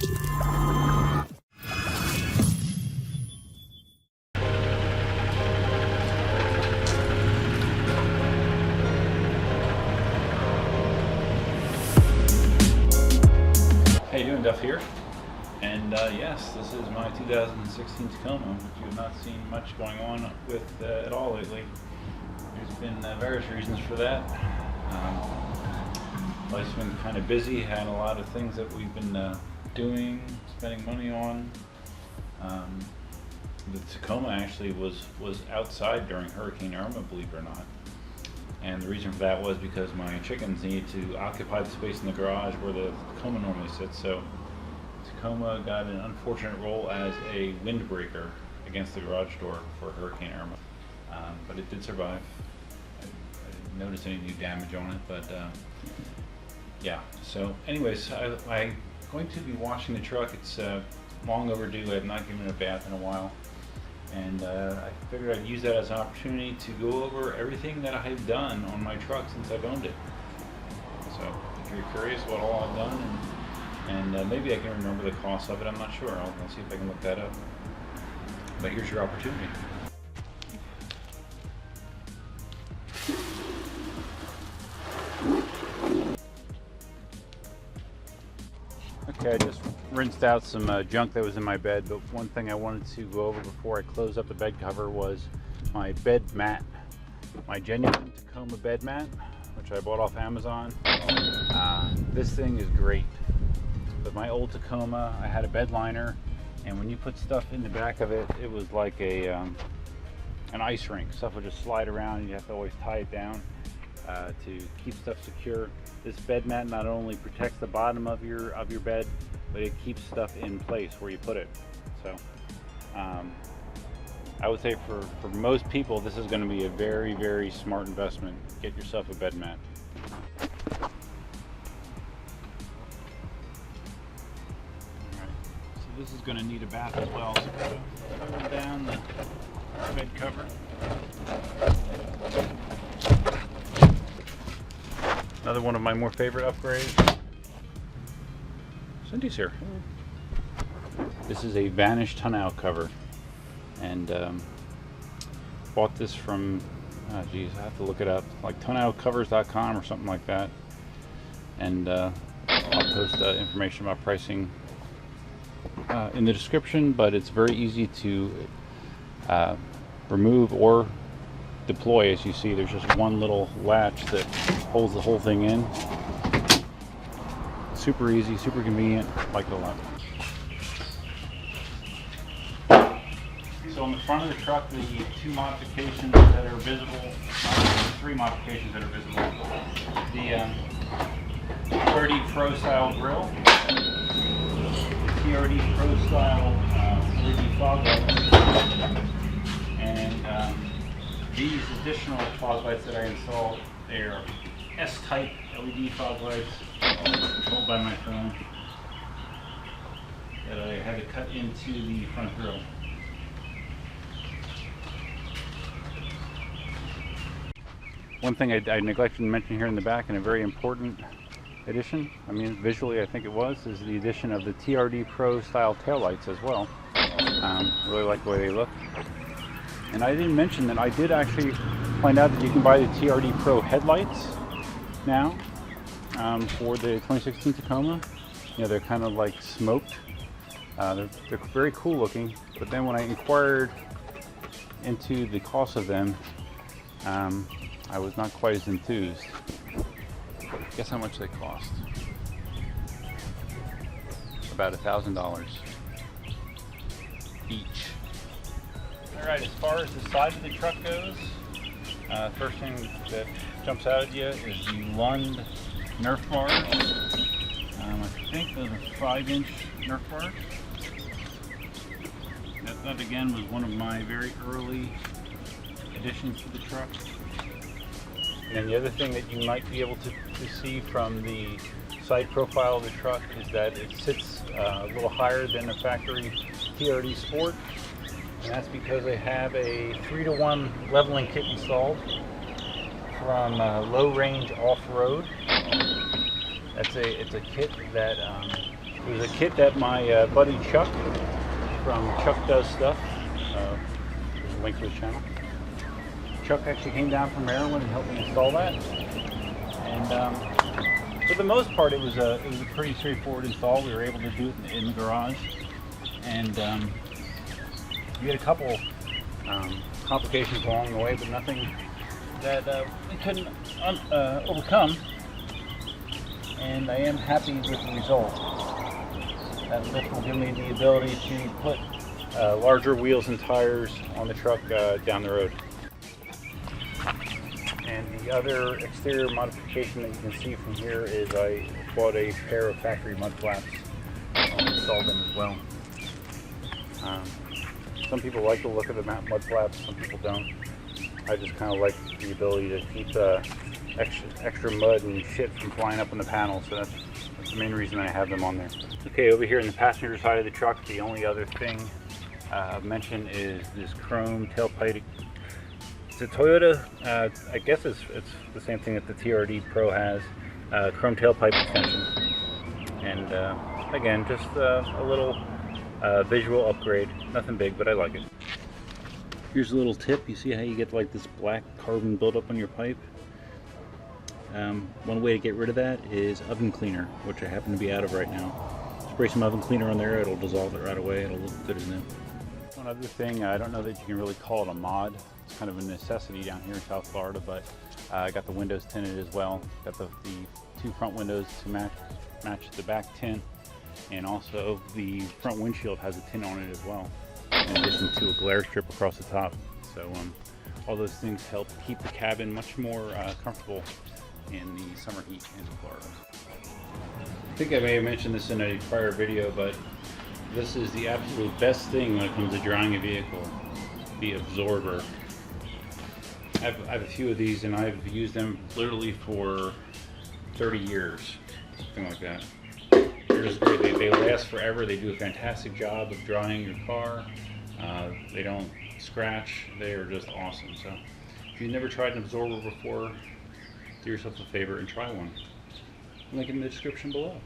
How you doing, Duff here? And yes, this is my 2016 Tacoma, which you have not seen much going on with at all lately. There's been various reasons for that. Life's been kind of busy, had a lot of things that we've been doing, spending money on. The Tacoma actually was outside during Hurricane Irma, believe it or not. And the reason for that was because my chickens needed to occupy the space in the garage where the Tacoma normally sits. So Tacoma got an unfortunate role as a windbreaker against the garage door for Hurricane Irma. But it did survive. I didn't notice any new damage on it, but yeah. So anyways, I'm going to be washing the truck. It's long overdue. I have not given it a bath in a while. And I figured I'd use that as an opportunity to go over everything that I've done on my truck since I've owned it. So if you're curious what all I've done, and maybe I can remember the cost of it, I'm not sure. I'll see if I can look that up. But here's your opportunity. Okay, I just rinsed out some junk that was in my bed, but one thing I wanted to go over before I close up the bed cover was my bed mat. My genuine Tacoma bed mat, which I bought off Amazon. This thing is great. With my old Tacoma, I had a bed liner, and when you put stuff in the back of it, it was like an ice rink. Stuff would just slide around, and you have to always tie it down to keep stuff secure. This bed mat not only protects the bottom of your bed, but it keeps stuff in place where you put it. So I would say for most people, this is going to be a very, very smart investment. Get yourself a bed mat. Alright, so this is going to need a bath as well. So pull down the bed cover. Another one of my more favorite upgrades. Cindy's here. This is a Vanish tonneau cover, and bought this from, geez, I have to look it up, like tonneaucovers.com or something like that. And I'll post information about pricing in the description, but it's very easy to remove or deploy. As you see, there's just one little latch that holds the whole thing in. Super easy, super convenient, like it a lot. So on the front of the truck, the two modifications that are visible, three modifications that are visible. The TRD Pro style grill, TRD Pro style 3D fog lights, and these additional fog lights that I installed, they're S-type LED fog lights controlled by my phone that I had to cut into the front grill. One thing I neglected to mention here in the back, and a very important addition, I mean visually I think it was, is the addition of the TRD Pro style taillights as well. Really like the way they look. And I didn't mention that I did actually find out that you can buy the TRD Pro headlights now for the 2016 Tacoma. You know, they're kind of like smoked. They're very cool looking, but then when I inquired into the cost of them, I was not quite as enthused. Guess how much they cost? About $1,000 each. Alright, as far as the side of the truck goes, first thing that jumps out at you is the Lund Nerf bars. I think those are 5-inch Nerf bars. That again was one of my very early additions to the truck. And the other thing that you might be able to see from the side profile of the truck is that it sits a little higher than a factory TRD Sport. And that's because they have a 3-to-1 leveling kit installed from Low Range Off-Road. It's a kit that It was a kit that my buddy Chuck from Chuck Does Stuff, there's a link to his channel. Chuck actually came down from Maryland and helped me install that. And for the most part, it was a pretty straightforward install. We were able to do it in the garage, and we had a couple complications along the way, but nothing that we couldn't overcome. And I am happy with the result. That lift will give me the ability to put larger wheels and tires on the truck down the road. And the other exterior modification that you can see from here is I bought a pair of factory mud flaps and installed them as well. Some people like the look of the mud flaps, some people don't. I just kind of like the ability to keep extra mud and shit from flying up on the panel, so that's the main reason I have them on there. Okay, over here in the passenger side of the truck, the only other thing I'll mention is this chrome tailpipe. It's a Toyota, I guess it's the same thing that the TRD Pro has, chrome tailpipe extension. And again, just a little visual upgrade, nothing big, but I like it. Here's a little tip. You see how you get like this black carbon buildup on your pipe? One way to get rid of that is oven cleaner, which I happen to be out of right now. Spray some oven cleaner on there, it'll dissolve it right away, it'll look good as new. One other thing, I don't know that you can really call it a mod. It's kind of a necessity down here in South Florida, but I got the windows tinted as well. Got the two front windows to match the back tint, and also the front windshield has a tint on it as well, in addition to a glare strip across the top. So all those things help keep the cabin much more comfortable in the summer heat in Florida. I think I may have mentioned this in a prior video, but this is the absolute best thing when it comes to drying a vehicle, the absorber. I have a few of these, and I've used them literally for 30 years, something like that. They're just great. They last forever. They do a fantastic job of drying your car. They don't scratch. They are just awesome. So if you've never tried an absorber before, do yourself a favor and try one. Link in the description below.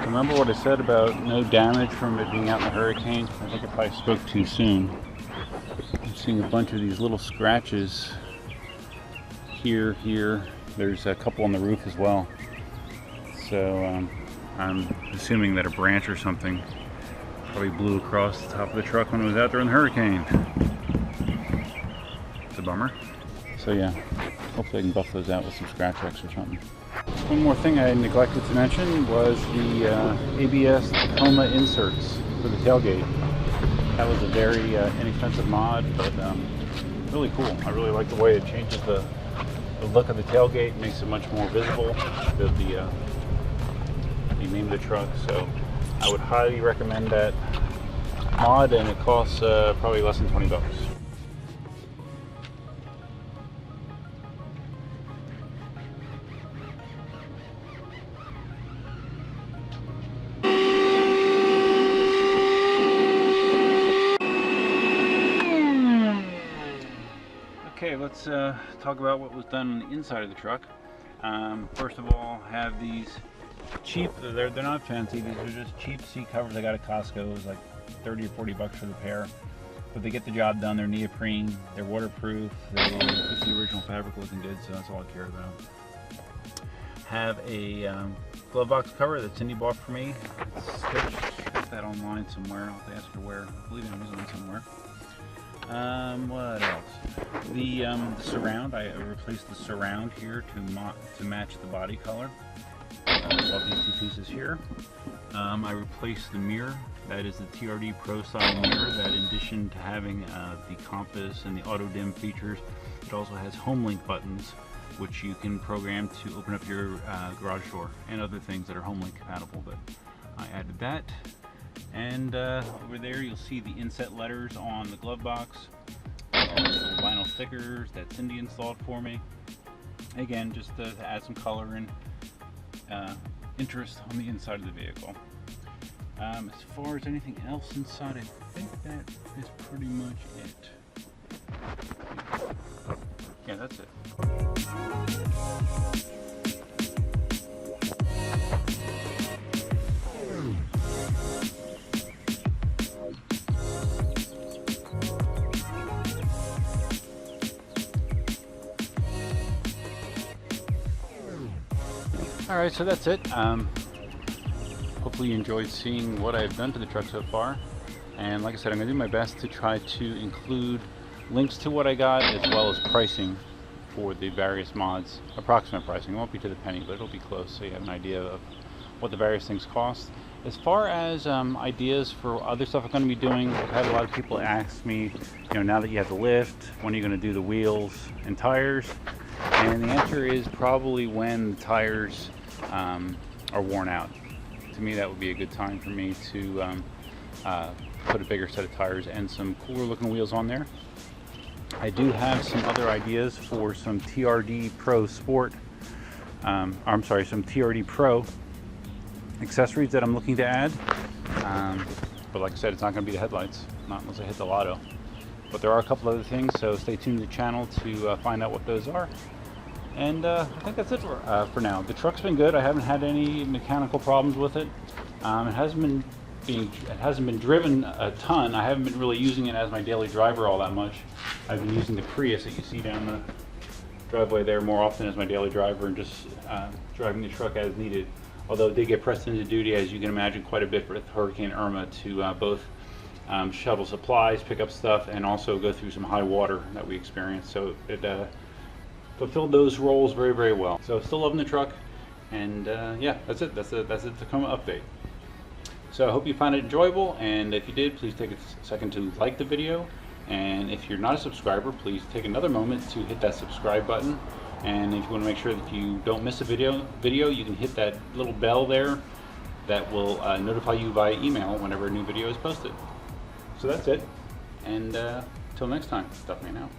Remember what I said about no damage from it being out in the hurricane? I think I probably spoke too soon. I'm seeing a bunch of these little scratches here. There's a couple on the roof as well. So I'm assuming that a branch or something probably blew across the top of the truck when it was out there in the hurricane. It's a bummer. So yeah, hopefully I can buff those out with some scratch X or something. One more thing I neglected to mention was the ABS Tacoma inserts for the tailgate. That was a very inexpensive mod, but really cool. I really like the way it changes the look of the tailgate, makes it much more visible, the name of the truck. So I would highly recommend that mod, and it costs probably less than 20 bucks. Okay, let's talk about what was done on the inside of the truck. First of all, have these cheap, they're not fancy, these are just cheap seat covers I got at Costco. It was like 30 or 40 bucks for the pair. But they get the job done, they're neoprene, they're waterproof, it's the original fabric looking good, so that's all I care about. Have a glove box cover that Cindy bought for me. It's stitched, got that online somewhere, I'll have to ask her where, I believe Amazon somewhere. What else? The surround, I replaced the surround here to match the body color. Love these two pieces here. I replaced the mirror. That is the TRD Pro style mirror that, in addition to having the compass and the auto dim features, it also has home link buttons, which you can program to open up your garage door and other things that are home link compatible. But I added that. And over there you'll see the inset letters on the glove box, little vinyl stickers that Cindy installed for me. Again, just to add some color and interest on the inside of the vehicle. As far as anything else inside, I think that is pretty much it. Yeah, that's it. Alright, so that's it. Hopefully you enjoyed seeing what I've done to the truck so far. And like I said, I'm going to do my best to try to include links to what I got, as well as pricing for the various mods. Approximate pricing. It won't be to the penny, but it'll be close, so you have an idea of what the various things cost. As far as ideas for other stuff I'm going to be doing, I've had a lot of people ask me, now that you have the lift, when are you going to do the wheels and tires? And the answer is probably when the tires are worn out. To me, that would be a good time for me to put a bigger set of tires and some cooler looking wheels on there. I do have some other ideas for some TRD Pro Sport, some TRD Pro accessories that I'm looking to add. But like I said, it's not going to be the headlights, not unless I hit the lotto. But there are a couple other things, so stay tuned to the channel to find out what those are. And I think that's it for now. The truck's been good. I haven't had any mechanical problems with it. It hasn't been driven a ton. I haven't been really using it as my daily driver all that much. I've been using the Prius that you see down the driveway there more often as my daily driver, and just driving the truck as needed. Although it did get pressed into duty, as you can imagine, quite a bit with Hurricane Irma to both shovel supplies, pick up stuff, and also go through some high water that we experienced. So it fulfilled those roles very, very well. So still loving the truck, and yeah, that's it. That's the Tacoma update. So I hope you found it enjoyable, and if you did, please take a second to like the video. And if you're not a subscriber, please take another moment to hit that subscribe button. And if you want to make sure that you don't miss a video, you can hit that little bell there that will notify you via email whenever a new video is posted. So that's it, and till next time, stuff me now.